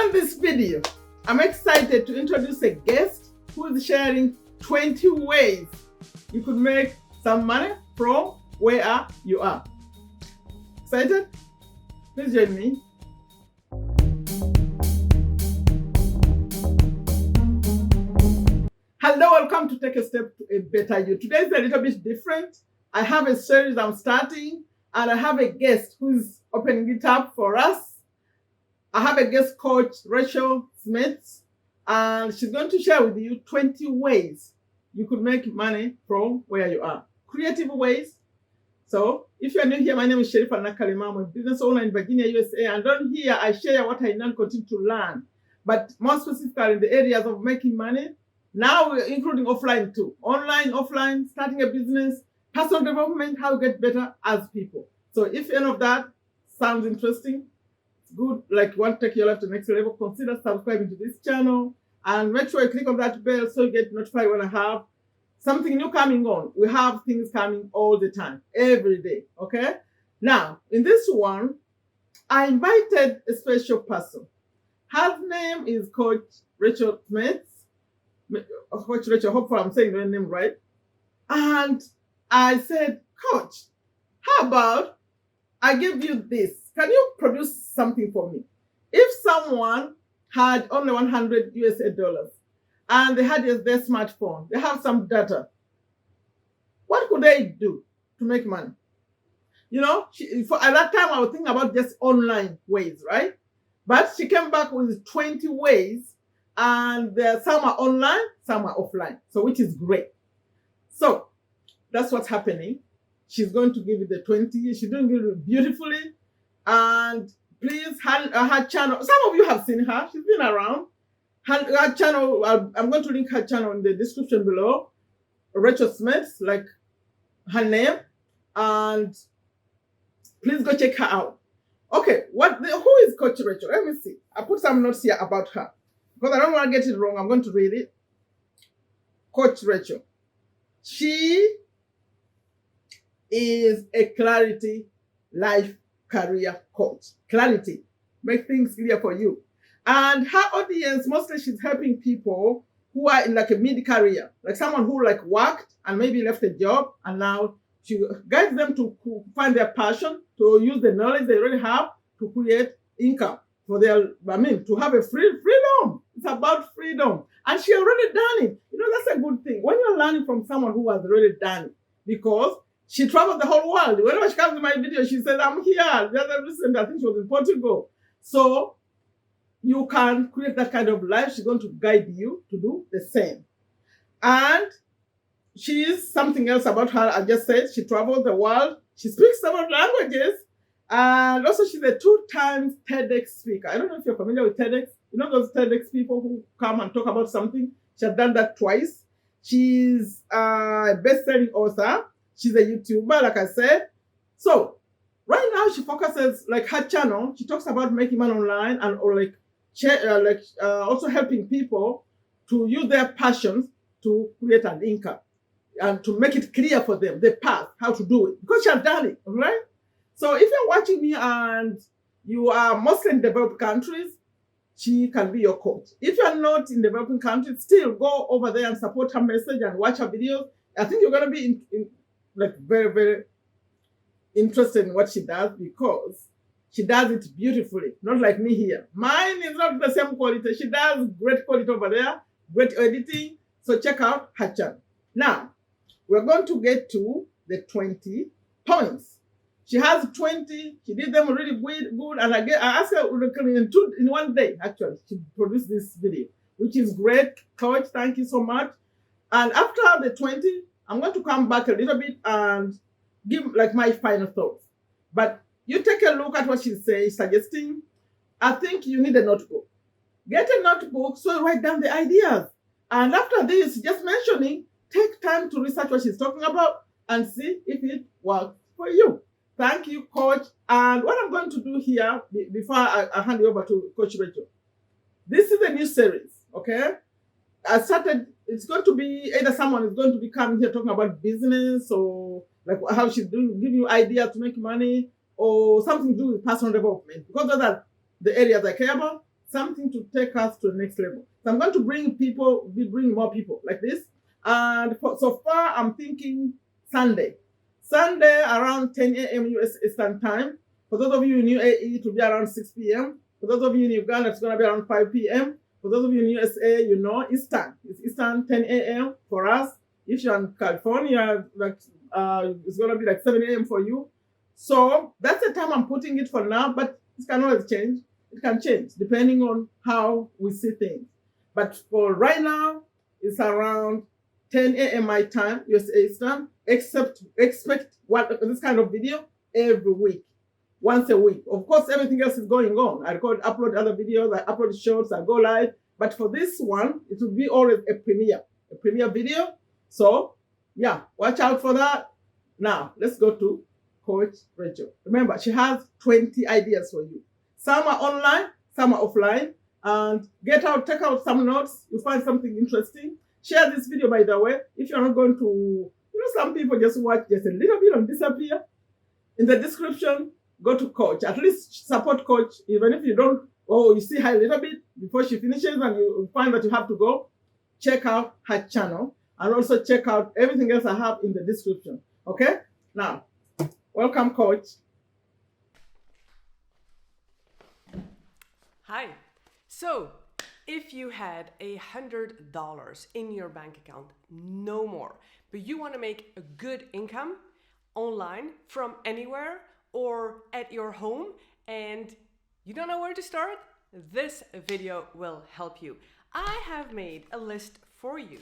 On this video, I'm excited to introduce a guest who is sharing 20 ways you could make some money from where you are. Excited? Please join me. Hello, welcome to Take a Step to a Better You. Today is a little bit different. I have a series I'm starting and I have a guest who's opening it up for us. I have a guest coach, Rachel Smets, and she's going to share with you 20 ways you could make money from where you are. Creative ways. So, if you're new here, my name is Sherifa Nakalema. I'm a business owner in Virginia, USA, and on here I share what I know and continue to learn. But more specifically in the areas of making money, now we're including offline too. Online, offline, starting a business, personal development, how to get better as people. So if any of that sounds interesting, good, like you want to take your life to the next level, consider subscribing to this channel and make sure you click on that bell so you get notified when I have something new coming on. We have things coming all the time, every day, okay? Now, in this one, I invited a special person. Her name is Coach Rachel Smets. Coach Rachel, hopefully I'm saying the name right. And I said, Coach, how about I give you this? Can you produce something for me? If someone had only 100 USA dollars and they had their smartphone, they have some data, what could they do to make money? You know, at that time I was thinking about just online ways, right? But she came back with 20 ways, and some are online, some are offline, so which is great. So that's what's happening. She's going to give you the 20. She's doing it beautifully. And please, her channel, some of you have seen her. She's been around. Her channel, I'm going to link her channel in the description below. Rachel Smets, like her name. And please go check her out. Okay, who is Coach Rachel? Let me see. I put some notes here about her, because I don't want to get it wrong. I'm going to read it. Coach Rachel. She is a clarity life career coach. Clarity. Make things clear for you. And her audience, mostly she's helping people who are in like a mid-career, like someone who like worked and maybe left a job, and now she guides them to find their passion, to use the knowledge they already have to create income for to have a freedom. It's about freedom. And she already done it. You know, that's a good thing. When you're learning from someone who has already done it, because she traveled the whole world. Whenever she comes to my video, she says, I'm here. The other recent, I think she was in Portugal. So you can create that kind of life. She's going to guide you to do the same. And she is something else about her. I just said she travels the world. She speaks several languages. And also she's a 2-time TEDx speaker. I don't know if you're familiar with TEDx. You know those TEDx people who come and talk about something? She has done that twice. She's a best-selling author. She's a YouTuber, like I said. So right now she focuses, like her channel, she talks about making money online and also helping people to use their passions to create an income and to make it clear for them, the path, how to do it. Because she has done it, right? So if you're watching me and you are mostly in developed countries, she can be your coach. If you're not in developing countries, still go over there and support her message and watch her videos. I think you're going to be like very, very interested in what she does, because she does it beautifully. Not like me here. Mine is not the same quality. She does great quality over there, great editing. So check out her channel. Now, we're going to get to the 20 points. She has 20. She did them really good. And I asked her in one day, actually, she produced this video, which is great. Coach, thank you so much. And after the 20, I'm going to come back a little bit and give like my final thoughts. But you take a look at what she says, suggesting. I think you need a notebook. Get a notebook so you write down the ideas. And after this, just mentioning, take time to research what she's talking about and see if it works for you. Thank you, Coach. And what I'm going to do here, before I hand you over to Coach Rachel, this is a new series, okay? I started, it's going to be either someone is going to be coming here talking about business, or like how she's doing, give you ideas to make money, or something to do with personal development, because those are the areas I care about. something to take us to the next level. So I'm going to be bringing more people like this. And so far, I'm thinking Sunday. Sunday around 10 a.m. US Eastern Time. For those of you in UAE, it will be around 6 p.m. For those of you in Uganda, it's going to be around 5 p.m. For those of you in USA, you know, Eastern. It's Eastern 10 a.m. for us. If you're in California, like it's going to be like 7 a.m. for you. So that's the time I'm putting it for now, but it can always change. It can change depending on how we see things. But for right now, it's around 10 a.m. my time, US Eastern. Expect this kind of video every week, once a week. Of course, everything else is going on. I upload other videos, I upload shorts, I go live. But for this one, it will be always a premiere video. So yeah, watch out for that. Now let's go to Coach Rachel. Remember, she has 20 ideas for you. Some are online, some are offline. And take out some notes. You find something interesting. Share this video, by the way. If you're not going to, some people just watch just a little bit and disappear. In the description, go to Coach. At least support Coach, even if you don't, you see her a little bit before she finishes and you find that you have to go, check out her channel and also check out everything else I have in the description. Okay? Now, welcome, Coach. Hi. So, if you had $100 in your bank account, no more, but you want to make a good income online from anywhere or at your home and you don't know where to start, this video will help you. I have made a list for you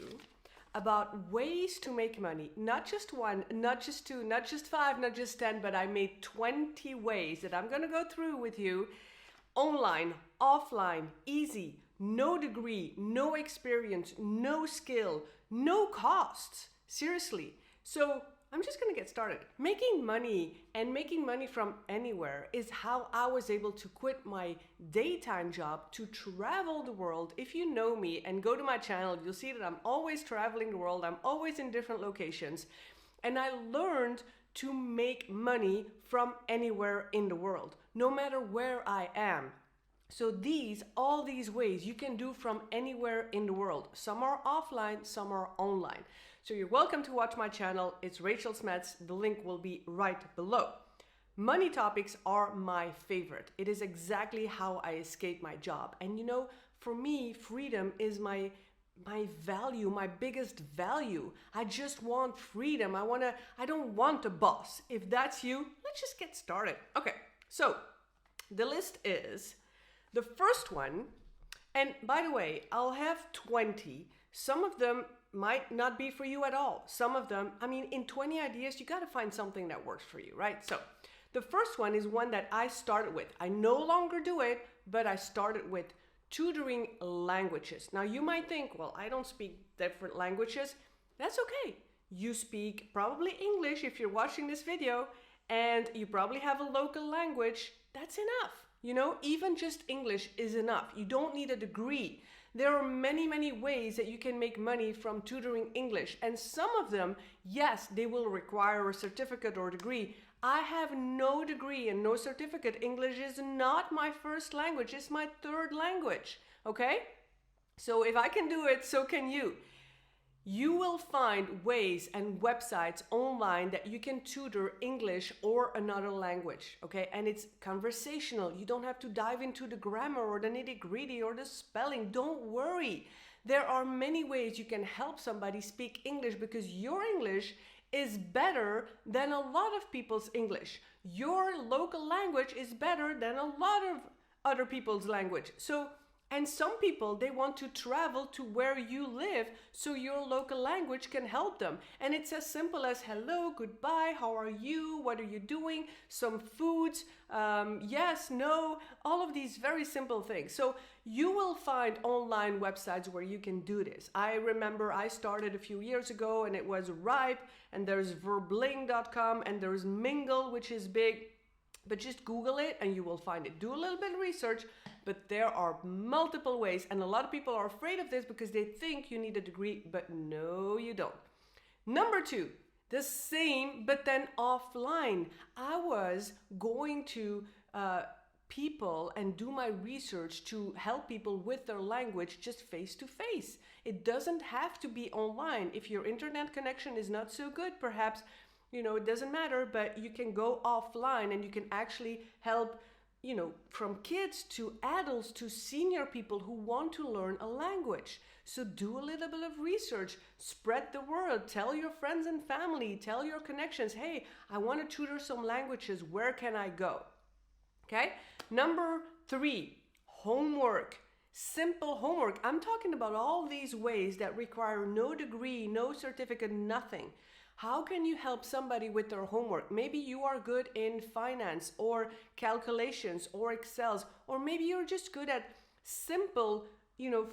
about ways to make money. Not just one, not just two, not just five, not just 10, but I made 20 ways that I'm going to go through with you. Online, offline, easy, no degree, no experience, no skill, no costs. Seriously. So I'm just going to get started. Making money from anywhere is how I was able to quit my daytime job to travel the world. If you know me and go to my channel, you'll see that I'm always traveling the world. I'm always in different locations. And I learned to make money from anywhere in the world, no matter where I am. So all these ways you can do from anywhere in the world. Some are offline, some are online. So you're welcome to watch my channel. It's Rachel Smets. The link will be right below. Money topics are my favorite. It is exactly how I escape my job. And for me, freedom is my value, my biggest value. I just want freedom. I don't want a boss. If that's you, let's just get started. Okay, so the list is the first one, and by the way, I'll have 20. Some of them might not be for you at all. Some of them, in 20 ideas, you got to find something that works for you, right? So the first one is one that I started with. I no longer do it, but I started with tutoring languages. Now you might think, well, I don't speak different languages. That's okay. You speak probably English if you're watching this video, and you probably have a local language. That's enough. Even just English is enough. You don't need a degree. There are many, many ways that you can make money from tutoring English. And some of them, yes, they will require a certificate or degree. I have no degree and no certificate. English is not my first language. It's my third language. Okay? So if I can do it, so can you. You will find ways and websites online that you can tutor English or another language, okay? And it's conversational. You don't have to dive into the grammar or the nitty-gritty or the spelling. Don't worry. There are many ways you can help somebody speak English because your English is better than a lot of people's English. Your local language is better than a lot of other people's language. And some people, they want to travel to where you live so your local language can help them. And it's as simple as hello, goodbye, how are you, what are you doing, some foods, yes, no, all of these very simple things. So you will find online websites where you can do this. I remember I started a few years ago and it was Ripe, and there's verbling.com, and there's Mingle, which is big. But just Google it and you will find it. Do a little bit of research, but there are multiple ways. And a lot of people are afraid of this because they think you need a degree, but no, you don't. Number two, the same, but then offline. I was going to people and do my research to help people with their language just face to face. It doesn't have to be online. If your internet connection is not so good, perhaps, it doesn't matter, but you can go offline and you can actually help, from kids to adults to senior people who want to learn a language. So do a little bit of research, spread the word, tell your friends and family, tell your connections, hey, I want to tutor some languages, where can I go? Okay? Number 3, homework. Simple homework. I'm talking about all these ways that require no degree, no certificate, nothing. How can you help somebody with their homework? Maybe you are good in finance or calculations or Excels, or maybe you're just good at simple,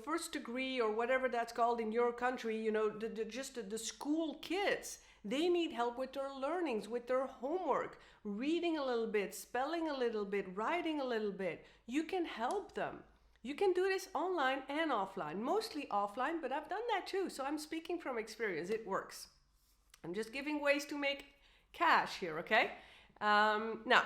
first degree or whatever that's called in your country, the school kids. They need help with their learnings, with their homework, reading a little bit, spelling a little bit, writing a little bit. You can help them. You can do this online and offline, mostly offline, but I've done that too. So I'm speaking from experience. It works. I'm just giving ways to make cash here, okay? Now,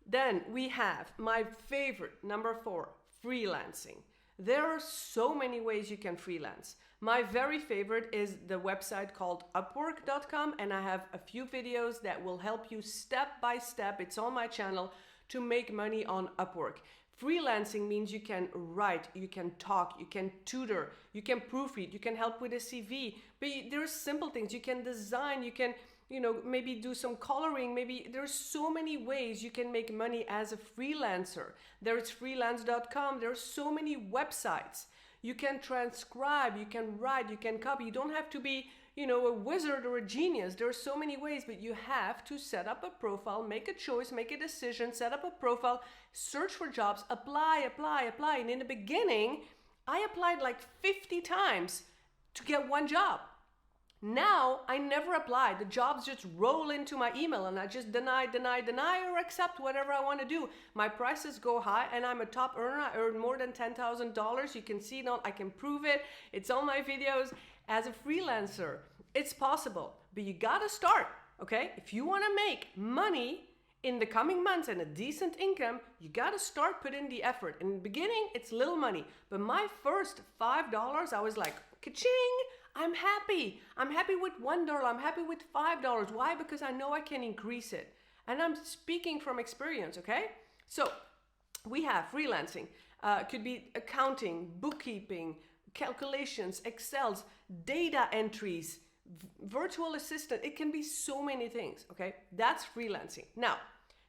then we have my favorite, number 4, freelancing. There are so many ways you can freelance. My very favorite is the website called Upwork.com, and I have a few videos that will help you step by step. It's on my channel to make money on Upwork. Freelancing means you can write, you can talk, you can tutor, you can proofread, you can help with a CV. But there's simple things. You can design, you can, maybe do some coloring. Maybe there's so many ways you can make money as a freelancer. There's freelance.com. There's so many websites. You can transcribe, you can write, you can copy. You don't have to be, a wizard or a genius. There are so many ways, but you have to set up a profile, make a choice, make a decision, set up a profile, search for jobs, apply. And in the beginning, I applied like 50 times to get one job. Now, I never apply. The jobs just roll into my email and I just deny, or accept whatever I want to do. My prices go high and I'm a top earner. I earn more than $10,000. You can see it on, I can prove it. It's on my videos. As a freelancer, it's possible, but you gotta start, okay? If you wanna make money in the coming months and a decent income, you gotta start putting the effort. In the beginning, it's little money, but my first $5, I was like, ka-ching, I'm happy. I'm happy with $1, I'm happy with $5. Why? Because I know I can increase it. And I'm speaking from experience, okay? So we have freelancing, could be accounting, bookkeeping, calculations, Excels, data entries, virtual assistant. It can be so many things, okay? That's freelancing. Now,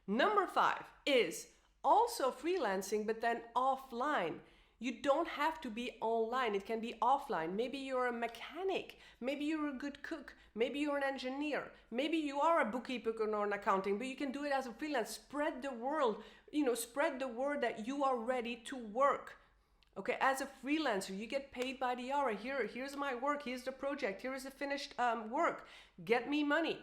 number 5 is also freelancing, but then offline. You don't have to be online. It can be offline. Maybe you're a mechanic. Maybe you're a good cook. Maybe you're an engineer. Maybe you are a bookkeeper or an accounting, but you can do it as a freelance. Spread the word, spread the word that you are ready to work. Okay, as a freelancer, you get paid by the hour. Here's my work. Here's the project. Here is the finished work. Get me money.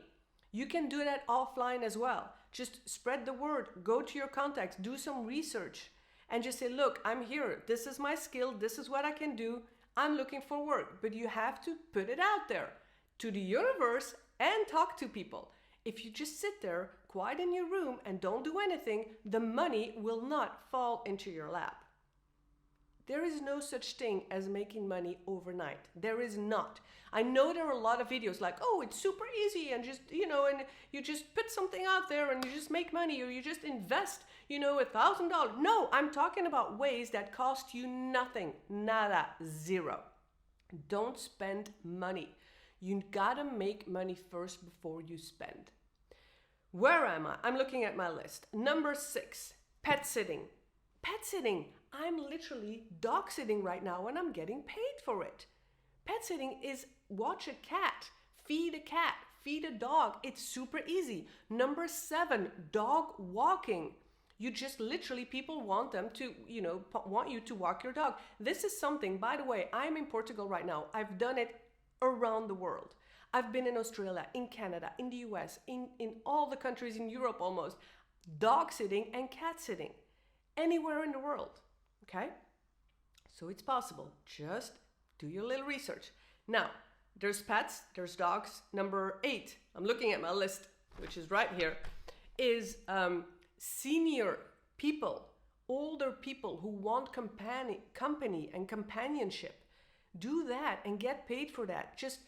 You can do that offline as well. Just spread the word. Go to your contacts. Do some research. And just say, look, I'm here. This is my skill. This is what I can do. I'm looking for work. But you have to put it out there to the universe and talk to people. If you just sit there quiet in your room and don't do anything, the money will not fall into your lap. There is no such thing as making money overnight. There is not. I know there are a lot of videos like, oh, it's super easy and just, and you just put something out there and you just make money, or you just invest, $1,000. No, I'm talking about ways that cost you nothing. Nada. Zero. Don't spend money. You gotta make money first before you spend. Where am I? I'm looking at my list. Number 6, pet sitting. Pet sitting. I'm literally dog sitting right now and I'm getting paid for it. Pet sitting is watch a cat, feed a dog. It's super easy. Number 7, dog walking. You just literally, people want them to, want you to walk your dog. This is something, by the way, I'm in Portugal right now. I've done it around the world. I've been in Australia, in Canada, in the US, in all the countries in Europe almost. Dog sitting and cat sitting. Anywhere in the world. Okay? So it's possible. Just do your little research. Now, there's pets, there's dogs. Number 8, I'm looking at my list, which is right here, is senior people older people who want company and companionship. Do that and get paid for that. Just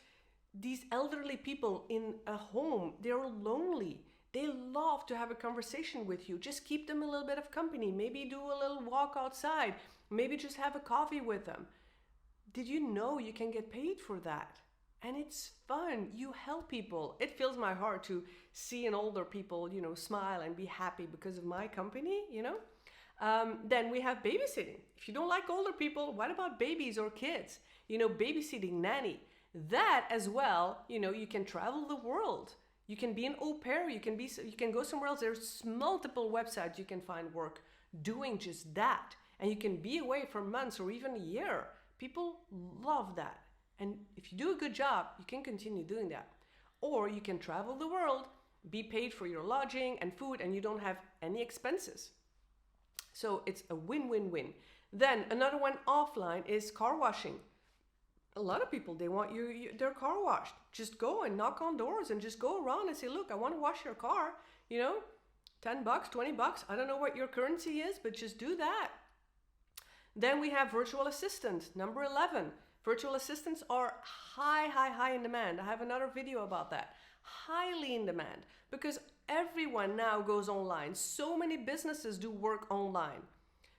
these elderly people in a home, they're lonely. They love to have a conversation with you. Just keep them a little bit of company. Maybe do a little walk outside. Maybe just have a coffee with them. Did you know you can get paid for that? And it's fun. You help people. It fills my heart to see an older people, smile and be happy because of my company, Then we have babysitting. If you don't like older people, what about babies or kids? Babysitting, nanny. That as well, you can travel the world. You can be an au pair. You can go somewhere else. There's multiple websites you can find work doing just that. And you can be away for months or even a year. People love that. And if you do a good job, you can continue doing that. Or you can travel the world, be paid for your lodging and food, and you don't have any expenses. So it's a win-win-win. Then another one offline is car washing. A lot of people, they want their car washed. Just go and knock on doors and just go around and say, look, I want to wash your car. $10, $20. I don't know what your currency is, but just do that. Then we have virtual assistants, number 11. Virtual assistants are high in demand. I have another video about that. Highly in demand because everyone now goes online. So many businesses do work online.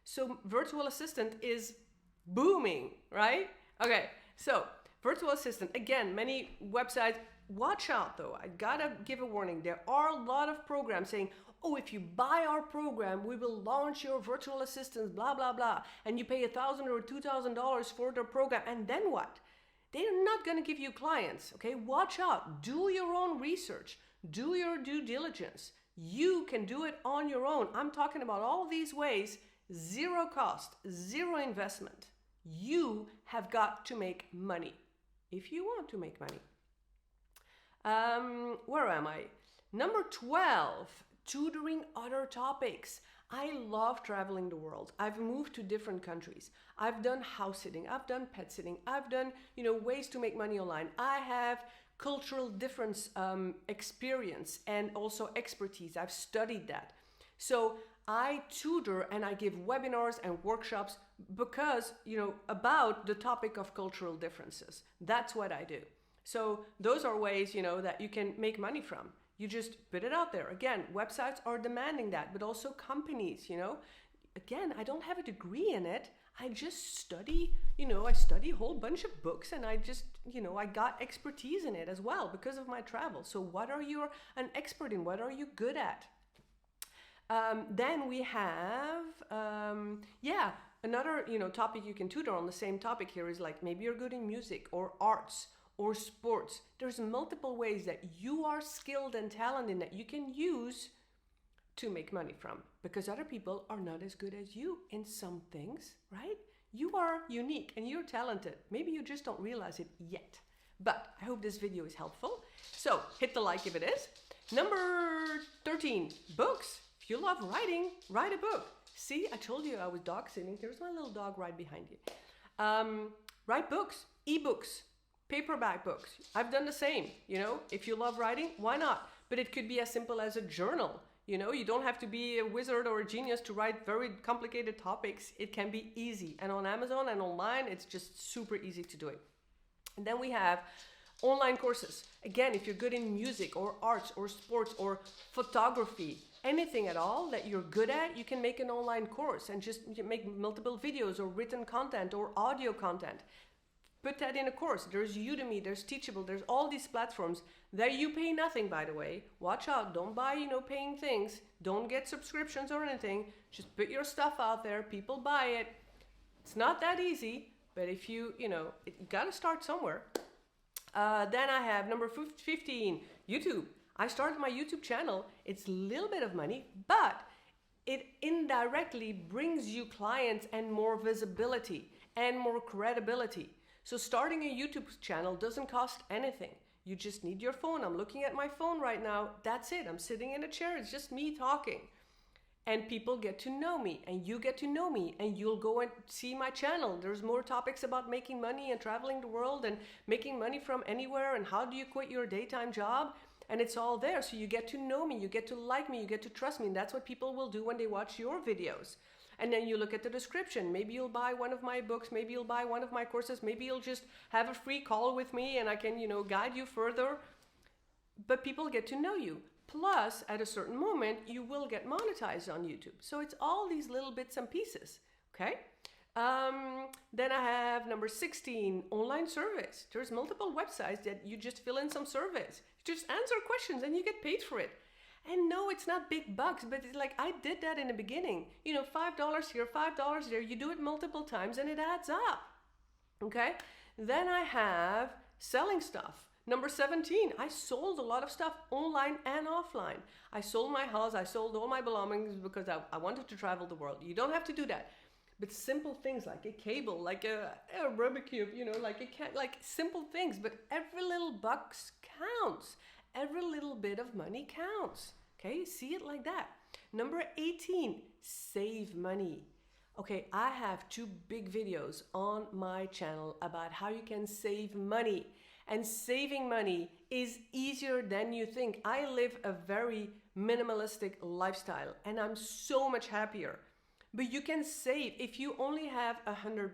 So virtual assistant is booming, right? Okay, so virtual assistant, again, many websites. Watch out though, I gotta give a warning. There are a lot of programs saying, oh, if you buy our program, we will launch your virtual assistants, blah, blah, blah. And you pay $1,000 or $2,000 for their program. And then what? They're not going to give you clients, okay? Watch out. Do your own research. Do your due diligence. You can do it on your own. I'm talking about all of these ways, zero cost, zero investment. You have got to make money if you want to make money. Where am I? Number 12. Tutoring other topics. I love traveling the world. I've moved to different countries. I've done house sitting. I've done pet sitting. I've done, ways to make money online. I have cultural difference experience and also expertise. I've studied that. So I tutor and I give webinars and workshops because, about the topic of cultural differences. That's what I do. So those are ways, that you can make money from. You just put it out there. Again, websites are demanding that, but also companies, Again, I don't have a degree in it. I just study, I study a whole bunch of books and I just, I got expertise in it as well because of my travel. So what are you an expert in? What are you good at? Then we have, another, topic you can tutor on the same topic here is like maybe you're good in music or arts or sports. There's multiple ways that you are skilled and talented in that you can use to make money from because other people are not as good as you in some things, right? You are unique and you're talented. Maybe you just don't realize it yet. But I hope this video is helpful. So hit the like if it is. Number 13, books. If you love writing, write a book. See, I told you I was dog sitting. There's my little dog right behind you. Write books, ebooks. Paperback books. I've done the same, if you love writing, why not? But it could be as simple as a journal, you don't have to be a wizard or a genius to write very complicated topics. It can be easy. And on Amazon and online, it's just super easy to do it. And then we have online courses. Again, if you're good in music or arts or sports or photography, anything at all that you're good at, you can make an online course and just make multiple videos or written content or audio content. Put that in a course. There's Udemy, there's Teachable, there's all these platforms that you pay nothing, by the way. Watch out, don't buy, paying things. Don't get subscriptions or anything. Just put your stuff out there. People buy it. It's not that easy, but if you gotta start somewhere. Then I have number 15, YouTube. I started my YouTube channel. It's a little bit of money, but it indirectly brings you clients and more visibility and more credibility. So starting a YouTube channel doesn't cost anything. You just need your phone. I'm looking at my phone right now. That's it. I'm sitting in a chair. It's just me talking. And people get to know me and you get to know me and you'll go and see my channel. There's more topics about making money and traveling the world and making money from anywhere and how do you quit your daytime job. And it's all there. So you get to know me, you get to like me, you get to trust me. And that's what people will do when they watch your videos. And then you look at the description. Maybe you'll buy one of my books, maybe you'll buy one of my courses, maybe you'll just have a free call with me and I can, guide you further. But people get to know you. Plus, at a certain moment, you will get monetized on YouTube. So it's all these little bits and pieces, okay? Then I have number 16, online surveys. There's multiple websites that you just fill in some surveys. You just answer questions and you get paid for it. And no, it's not big bucks, but it's like I did that in the beginning. $5 here, $5 there. You do it multiple times and it adds up, okay? Then I have selling stuff. Number 17, I sold a lot of stuff online and offline. I sold my house, I sold all my belongings because I wanted to travel the world. You don't have to do that. But simple things like a cable, like a Rubik's Cube, like simple things. But every little buck counts. Every little bit of money counts. Okay, see it like that. Number 18, save money. Okay, I have 2 big videos on my channel about how you can save money. And saving money is easier than you think. I live a very minimalistic lifestyle and I'm so much happier. But you can save if you only have $100.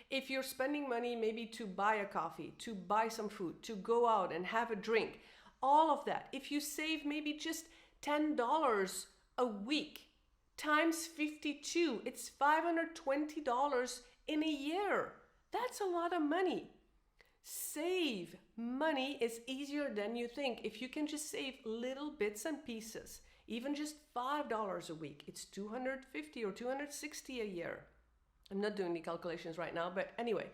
If you're spending money maybe to buy a coffee, to buy some food, to go out and have a drink, all of that. If you save maybe just $10 a week times 52, it's $520 in a year. That's a lot of money. Save money is easier than you think. If you can just save little bits and pieces, even just $5 a week, it's $250 or $260 a year. I'm not doing the calculations right now, but anyway,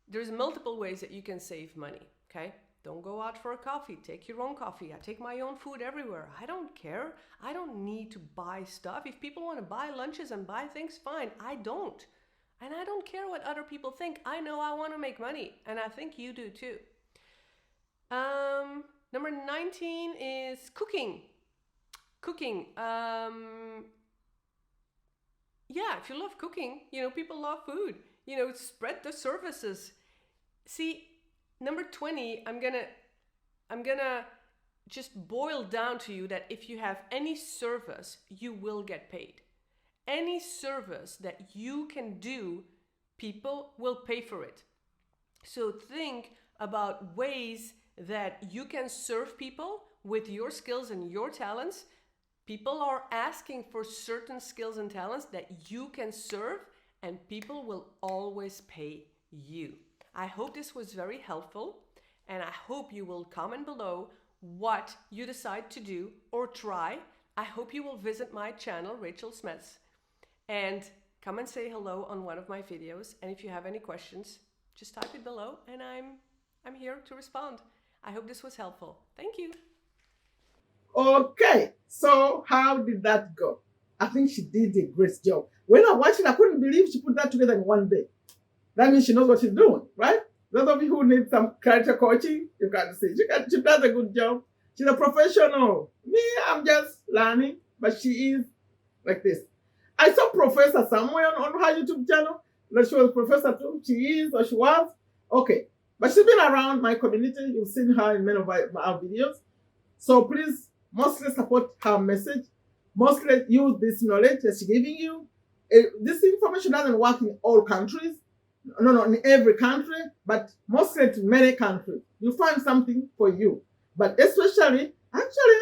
there's multiple ways that you can save money, okay? Don't go out for a coffee. Take your own coffee. I take my own food everywhere. I don't care. I don't need to buy stuff. If people want to buy lunches and buy things, fine. I don't. And I don't care what other people think. I know I want to make money. And I think you do too. Number 19 is cooking. Cooking. Yeah, if you love cooking, people love food. Spread the services. See, number 20, I'm gonna just boil down to you that if you have any service, you will get paid. Any service that you can do, people will pay for it. So think about ways that you can serve people with your skills and your talents. People are asking for certain skills and talents that you can serve, and people will always pay you. I hope this was very helpful, and I hope you will comment below what you decide to do or try. I hope you will visit my channel, Rachel Smets, and come and say hello on one of my videos. And if you have any questions, just type it below and I'm here to respond. I hope this was helpful. Thank you. Okay, so how did that go? I think she did a great job. When I watched it, I couldn't believe she put that together in one day. That means she knows what she's doing, right? Those of you who need some character coaching, you can see she does a good job. She's a professional. Me, I'm just learning, but she is like this. I saw Professor somewhere on her YouTube channel that she was Professor too. She is or she was. Okay. But she's been around my community. You've seen her in many of our videos. So please, mostly support her message. Mostly use this knowledge that she's giving you. This information doesn't work in all countries. No, in every country, but mostly in many countries. You find something for you. But especially, actually,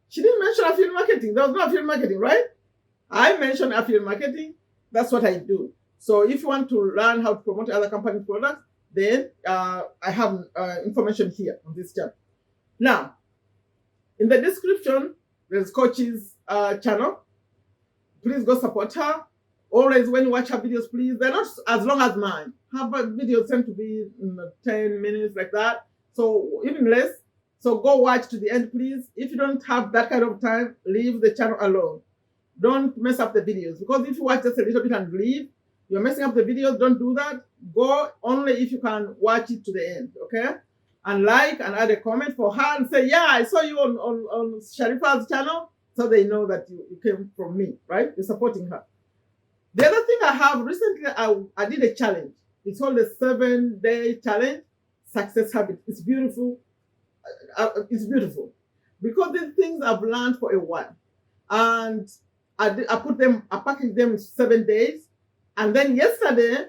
she didn't mention affiliate marketing. There was no affiliate marketing, right? I mentioned affiliate marketing. That's what I do. So if you want to learn how to promote other company products, then I have information here on this channel. Now, in the description, there's Coach's channel. Please go support her. Always, when you watch her videos, please, they're not as long as mine. Her videos tend to be 10 minutes like that. So even less. So go watch to the end, please. If you don't have that kind of time, leave the channel alone. Don't mess up the videos, because if you watch just a little bit and leave, you're messing up the videos. Don't do that. Go only if you can watch it to the end, okay? And like and add a comment for her and say, yeah, I saw you on Sherifa's channel, so they know that you came from me, right? You're supporting her. The other thing I have recently, I did a challenge. It's called the 7-day challenge, success habit. It's beautiful. It's beautiful because these things I've learned for a while. And I put them, I packaged them in 7 days. And then yesterday,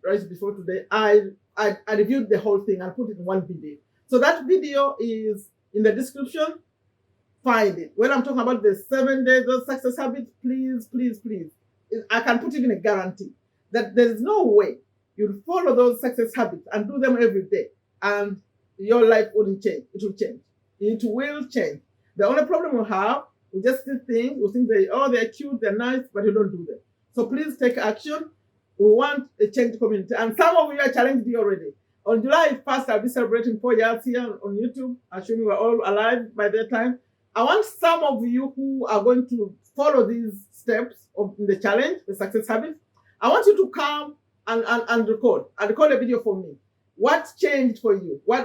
right before today, I reviewed the whole thing and put it in one video. So that video is in the description. Find it. When I'm talking about the 7 days of success habits, please, please, please, I can put even a guarantee that there's no way you'll follow those success habits and do them every day and your life wouldn't change. It will change. It will change. The only problem we have, we just see things, we think they're cute, they're nice, but you don't do them. So please take action. We want a change community. And some of you are challenged me already. On July 1st, I'll be celebrating 4 years here on YouTube. Assuming we're all alive by that time. I want some of you who are going to follow these steps in the challenge, the success habits. I want you to come and record a video for me. What changed for you? What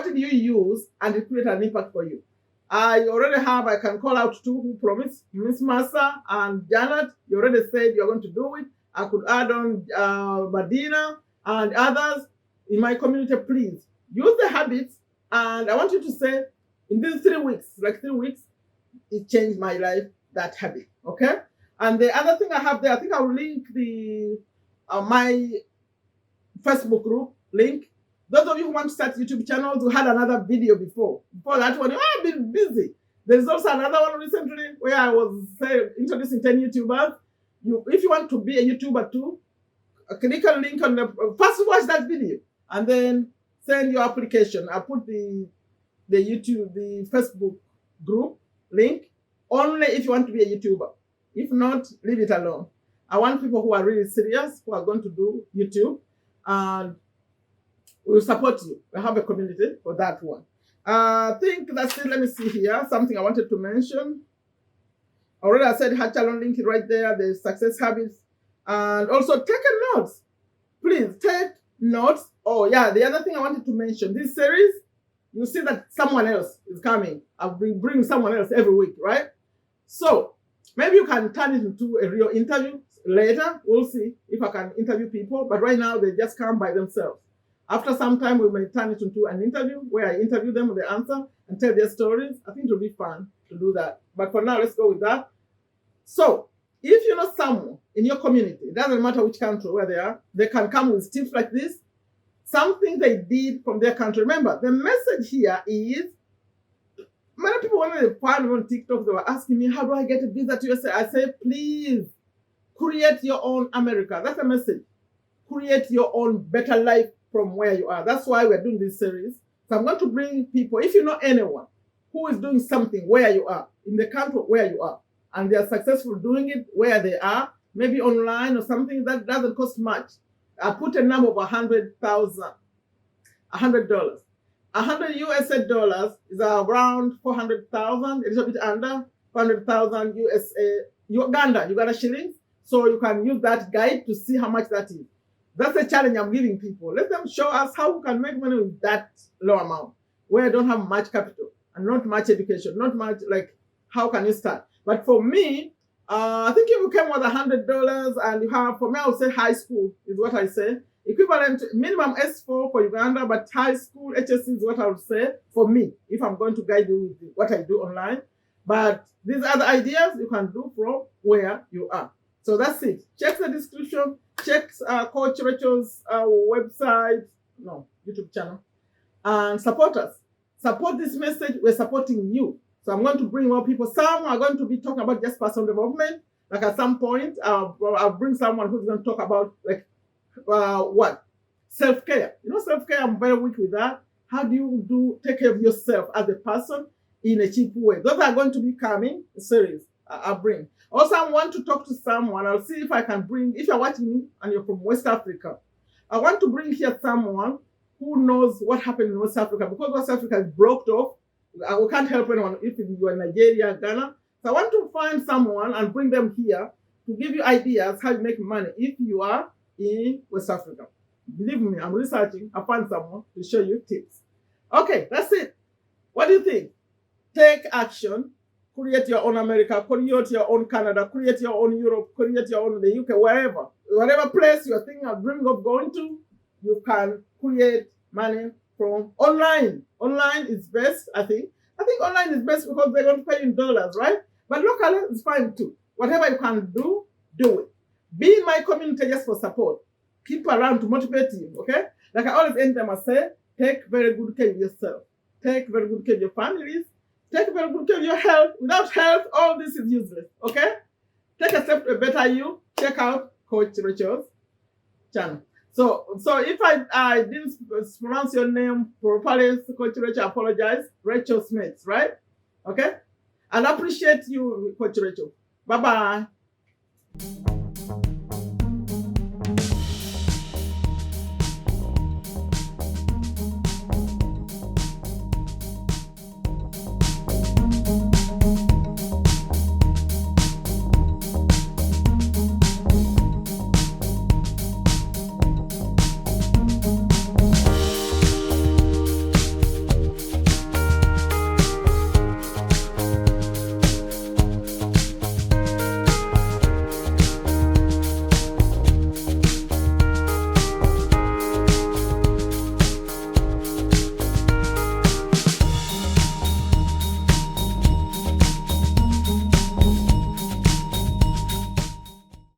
did you use and it created an impact for you? I already have, I can call out two who promised, Miss Massa and Janet. You already said you're going to do it. I could add on Madina and others in my community. Please use the habits, and I want you to say, in these 3 weeks, it changed my life, that habit. Okay? And the other thing I have there, I think I'll link my Facebook group link. Those of you who want to start YouTube channels, we had another video before. Before that one, I've been busy. There's also another one recently where I was introducing 10 YouTubers. If you want to be a YouTuber too, click on the link on the first watch that video and then send your application. I'll put the Facebook group link only if you want to be a YouTuber. If not, leave it alone. I want people who are really serious, who are going to do YouTube, and we'll support you. We have a community for that one. I think that's it. Let me see here. Something I wanted to mention. Already I said Hachalon link right there, the success habits. And also take notes. Please take notes. Oh yeah, the other thing I wanted to mention, this series, you see that someone else is coming. I'll bring someone else every week, right? So maybe you can turn it into a real interview later. We'll see if I can interview people. But right now, they just come by themselves. After some time, we may turn it into an interview where I interview them with the answer and tell their stories. I think it will be fun to do that. But for now, let's go with that. So if you know someone in your community, it doesn't matter which country, where they are, they can come with tips like this. Something they did from their country. Remember, the message here is, many people, when they found me on TikTok, they were asking me, how do I get a visa to USA? I say, please, create your own America. That's a message. Create your own better life from where you are. That's why we're doing this series. So I'm going to bring people, if you know anyone who is doing something where you are, in the country where you are, and they are successful doing it where they are, maybe online or something that doesn't cost much. I put a number of $100,000. $100 USA dollars is around 400,000, a little bit under 400,000 Uganda shillings. So you can use that guide to see how much that is. That's a challenge I'm giving people. Let them show us how we can make money with that low amount, where I don't have much capital and not much education, not much, like, how can you start? But for me, I think if you came with $100 and you have, for me, I would say high school is what I say. Equivalent minimum S4 for Uganda, but high school HSC is what I would say for me, if I'm going to guide you with what I do online. But these other ideas you can do from where you are. So that's it. Check the description. Check Coach Rachel's website, YouTube channel, and support us. Support this message. We're supporting you. So I'm going to bring more people. Some are going to be talking about just personal development. Like at some point, I'll bring someone who's going to talk about what? Self-care. You know, self-care, I'm very weak with that. How do you take care of yourself as a person in a cheap way? Those are going to be coming series I'll bring. Also, I want to talk to someone. I'll see if I can bring, if you're watching me and you're from West Africa, I want to bring here someone who knows what happened in West Africa, because West Africa is blocked off. We can't help anyone if you are in Nigeria, Ghana. So I want to find someone and bring them here to give you ideas how you make money if you are in West Africa. Believe me, I'm researching. I find someone to show you tips. Okay, that's it. What do you think? Take action. Create your own America. Create your own Canada. Create your own Europe. Create your own the UK, wherever. Whatever place you're thinking of dreaming of going to, you can create money from online. Online is best, I think. I think online is best because they're going to pay in dollars, right? But locally is fine too. Whatever you can do, do it. Be in my community just for support. People around to motivate you, okay? Like I always end time I say, take very good care of yourself. Take very good care of your families. Take very good care of your health. Without health, all this is useless, okay? Take a step to a better you. Check out Coach Rachel's channel. So if I didn't pronounce your name properly, Coach Rachel, I apologize. Rachel Smets, right? Okay? And I appreciate you, Coach Rachel. Bye-bye.